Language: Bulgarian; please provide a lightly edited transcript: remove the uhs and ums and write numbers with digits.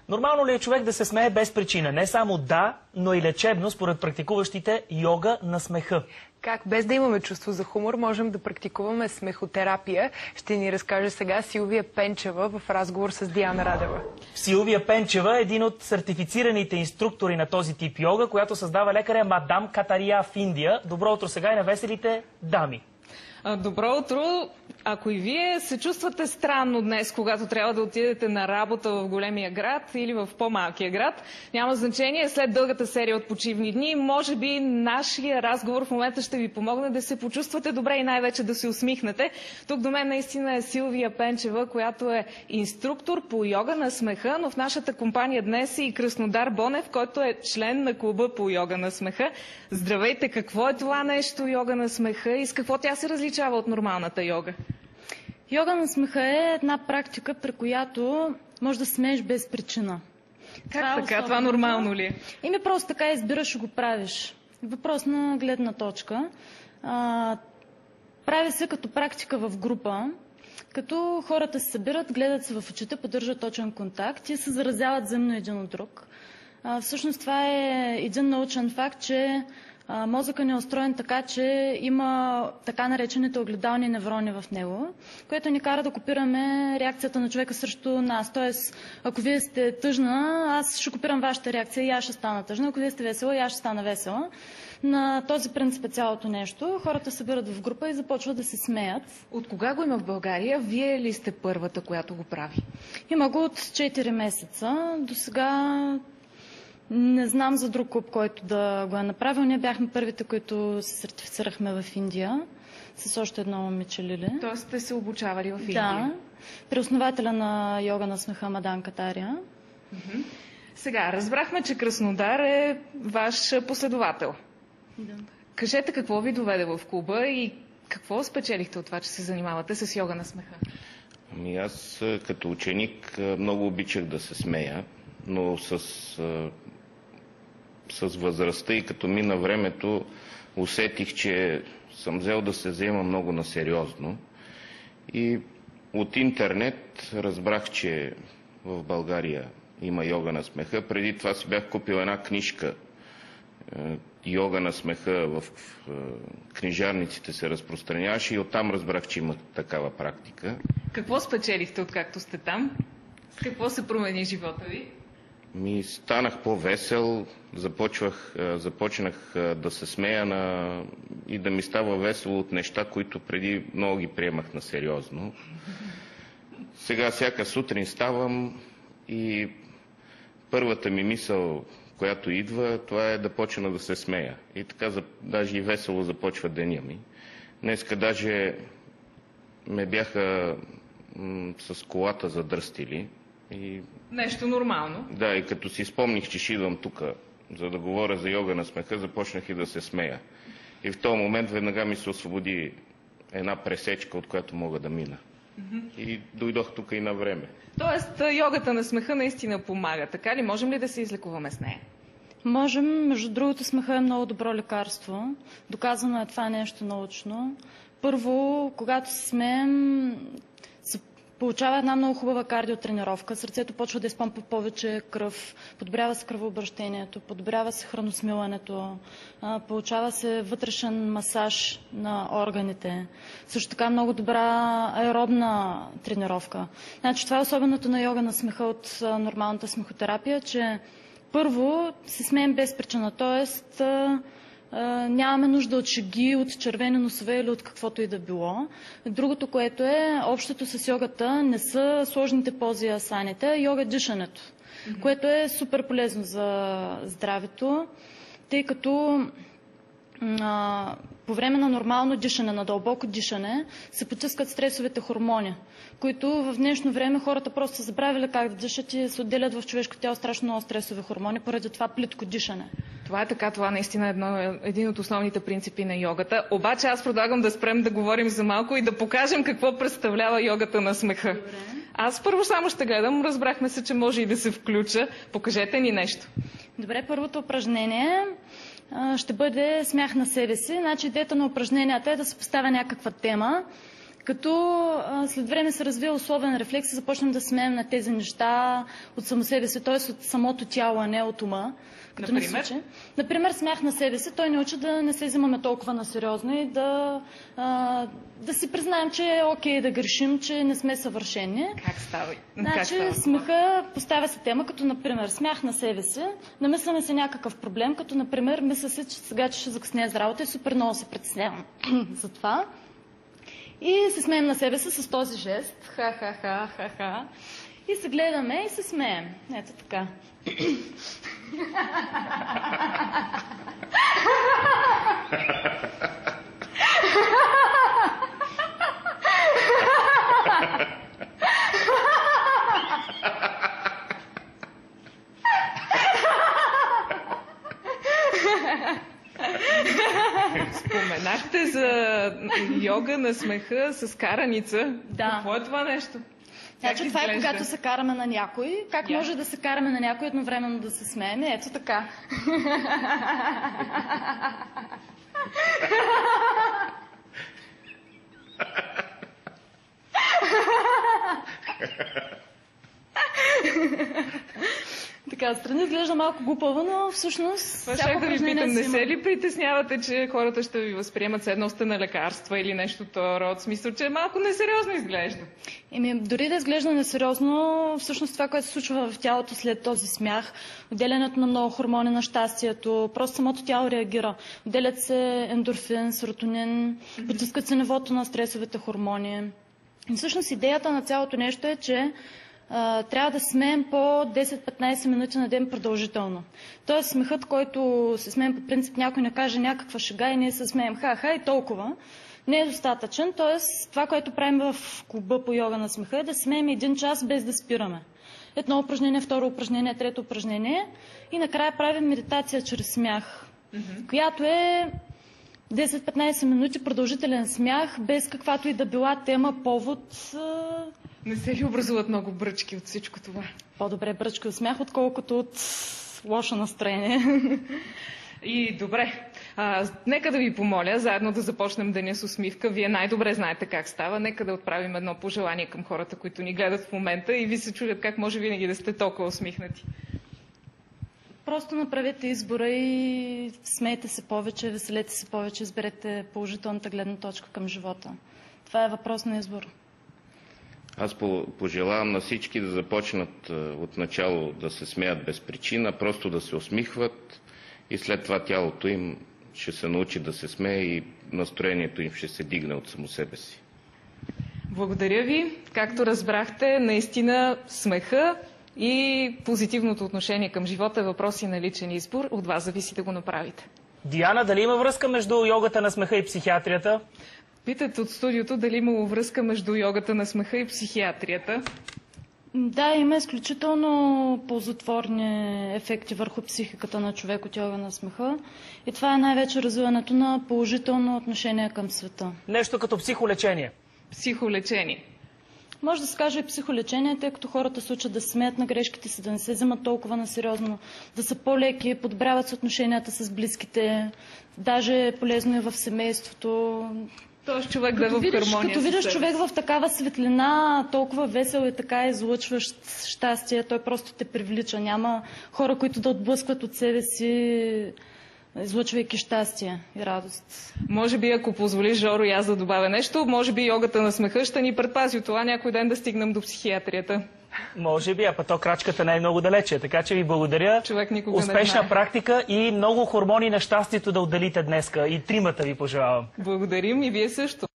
Нормално ли е човек да се смее без причина? Не само да, но и лечебно, според практикуващите йога на смеха. Как без да имаме чувство за хумор можем да практикуваме смехотерапия? Ще ни разкаже сега Силвия Пенчева в разговор с Диана Радева. Силвия Пенчева е един от сертифицираните инструктори на този тип йога, която създава лекаря Мадам Катария в Индия. Добро утро сега и на веселите дами. Добро утро! Ако и вие се чувствате странно днес, когато трябва да отидете на работа в големия град или в по-малкия град, няма значение, след дългата серия от почивни дни, може би нашия разговор в момента ще ви помогне да се почувствате добре и най-вече да се усмихнете. Тук до мен наистина е Силвия Пенчева, която е инструктор по йога на смеха, но в нашата компания днес е и Краснодар Бонев, който е член на клуба по йога на смеха. Здравейте! Какво е това нещо йога на смеха и с какво тя се различава от нормалната йога? Йога на смеха е една практика, при която може да смееш без причина. Как така? Това нормално ли е? Ими просто така избираш и го правиш. Въпрос на гледна точка. Прави се като практика в група, като хората се събират, гледат се в очите, поддържат точен контакт и се заразяват взаимно един от друг. Всъщност това е един научен факт, че мозъкът ни е устроен така, че има така наречените огледални неврони в него, което ни кара да копираме реакцията на човека срещу нас. Тоест, ако вие сте тъжна, аз ще копирам вашата реакция и аз ще стана тъжна. Ако вие сте весела, и аз ще стана весела. На този принцип е цялото нещо. Хората събират в група и започват да се смеят. От кога го има в България? Вие ли сте първата, която го прави? Има го от 4 месеца. До сега не знам за друг клуб, който да го е направил. Ние бяхме първите, които се сертифицирахме в Индия с още едно момиче Лили. Тоест сте се обучавали в Индия? Да. При основателя на йога на смеха Мадам Катария. Сега, разбрахме, че Краснодар е ваш последовател. Да. Кажете какво ви доведе в клуба и какво спечелихте от това, че се занимавате с йога на смеха? Ами аз като ученик много обичах да се смея, но с възрастта и като мина времето усетих, че съм взел да се взема много насериозно. И от интернет разбрах, че в България има йога на смеха. Преди това си бях купил една книжка. Йога на смеха в книжарниците се разпространяваше и оттам разбрах, че има такава практика. Какво спечелихте, откакто сте там? С какво се промени живота ви? Станах по-весел, започнах да се смея и да ми става весело от неща, които преди много ги приемах на сериозно. Сега всяка сутрин ставам и първата ми мисъл, която идва, това е да почна да се смея. И така даже и весело започва деня ми. Днеска даже ме бяха с колата задръстили. Нещо нормално. Да, и като си спомних, че ще идвам тук, за да говоря за йога на смеха, започнах и да се смея. И в този момент веднага ми се освободи една пресечка, от която мога да мина. И дойдох тук и на време. Тоест, йогата на смеха наистина помага, така ли? Можем ли да се излекуваме с нея? Можем. Между другото, смеха е много добро лекарство. Доказано е това нещо научно. Първо, когато се смеем, се получава една много хубава кардиотренировка. Сърцето почва да изпомпва повече кръв, подобрява се кръвообращението, подобрява се храносмилането, получава се вътрешен масаж на органите. Също така много добра аеробна тренировка. Значи, това е особеното на йога на смеха от нормалната смехотерапия, че първо се смеем без причина, т.е. нямаме нужда от шеги, от червени носове или от каквото и да било. Другото, което е, общото с йогата не са сложните пози и асаните, а йога дишането, което е супер полезно за здравето, тъй като по време на нормално дишане, на дълбоко дишане, се потискат стресовите хормони, които в днешно време хората просто са забравили как да дишат и се отделят в човешкото тяло страшно много стресови хормони, поради това плитко дишане. Това е така, това наистина е един от основните принципи на йогата. Обаче аз предлагам да спрем да говорим за малко и да покажем какво представлява йогата на смеха. Добре. Аз първо само ще гледам, разбрахме се, че може и да се включа. Покажете ни нещо. Добре, първото упражнение ще бъде смях на себе си. Значи идеята на упражненията е да се поставя някаква тема, Като след време се развива условен рефлекс и започнем да смеем на тези неща от само себе си, т.е. от самото тяло, а не от ума. Например, смях на себе си, той ни учи да не се взимаме толкова насериозно и да си признаем, че е окей да грешим, че не сме съвършени. Как става? Значи, смеха поставя се тема, като например смях на себе си, намисляме се някакъв проблем, като например мисля си, че сега ще закъснея за работа и супер много се притеснявам за това. И се смеем на себе си с този жест. Ха-ха-ха-ха-ха. И се гледаме и се смеем. Ето така. Споменахте за йога на смеха с караница. Да. Какво е това нещо? Значи това е когато се караме на някой. Как може да се караме на някой едновременно да се смеем? Ето така. Така, отстрани изглежда малко глупаво, но всъщност... Това ще да ви питам, не се ли притеснявате, че хората ще ви възприемат едно сте на лекарства или нещо този род? Смисъл, че малко несериозно изглежда. Дори да изглежда несериозно, всъщност това, което се случва в тялото след този смях, отделянето на много хормони на щастието, просто самото тяло реагира. Отделят се ендорфин, серотонин, потискат се нивото на стресовите хормони. И всъщност идеята на цялото нещо е, че трябва да смеем по 10-15 минути на ден продължително. Тоест смехът, който се смеем по принцип, някой не каже някаква шега и ние се смеем ха-ха и толкова, не е достатъчен. Тоест това, което правим в клуба по йога на смеха е да смеем 1 час без да спираме. Едно упражнение, второ упражнение, трето упражнение и накрая правим медитация чрез смях, която е 10-15 минути продължителен смях, без каквато и да била тема, повод. Не се ли образуват много бръчки от всичко това? По-добре бръчки от смях, отколкото от лошо настроение. И добре, нека да ви помоля, заедно да започнем деня с усмивка. Вие най-добре знаете как става. Нека да отправим едно пожелание към хората, които ни гледат в момента и ви се чудят как може винаги да сте толкова усмихнати. Просто направете избора и смейте се повече, веселете се повече, изберете положителната гледна точка към живота. Това е въпрос на избор. Аз пожелавам на всички да започнат от начало да се смеят без причина, просто да се усмихват и след това тялото им ще се научи да се смее и настроението им ще се дигне от само себе си. Благодаря ви. Както разбрахте, наистина смеха и позитивното отношение към живота е въпрос и на личен избор. От вас зависи да го направите. Диана, дали има връзка между йогата на смеха и психиатрията? Питат от студиото дали имало връзка между йогата на смеха и психиатрията. Да, има изключително ползотворни ефекти върху психиката на човек от йога на смеха. И това е най-вече развиването на положително отношение към света. Нещо като психолечение. Психолечение. Може да се каже и психолечение, тъй като хората се учат да се смеят на грешките си, да не се вземат толкова насериозно, да са по-леки, подобряват се отношенията с близките, даже е полезно и в семейството. Тоест човек да е в хармония. Като видиш човек в такава светлина, толкова весел и така излъчващ щастие, той просто те привлича. Няма хора, които да отблъскват от себе си, излъчвайки щастие и радост. Може би, ако позволи Жоро и аз да добавя нещо, може би йогата на смеха ще ни предпази от това някой ден да стигнем до психиатрията. Може би, а пък то крачката не е много далече. Така че ви благодаря. Човек никога успешна не знае. Практика и много хормони на щастието да отделите днеска. И тримата ви пожелавам. Благодарим и вие също.